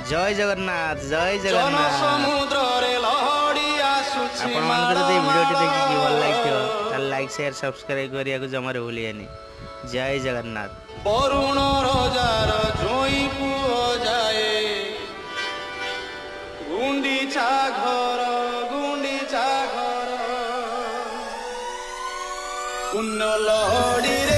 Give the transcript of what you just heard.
जय जगन्नाथ जय जगन्नाथ समुद्र रे लहड़ी आसुछि आपण मानकर जदि वीडियोटी देखि भल लागिथियो ताले लाइक शेयर सब्सक्राइब करिया को जमारे भूलियानी। जय जगन्नाथ। वरुण रजार जोई पुओ जाए गुंडीचा घर पुण्य लहड़ी रे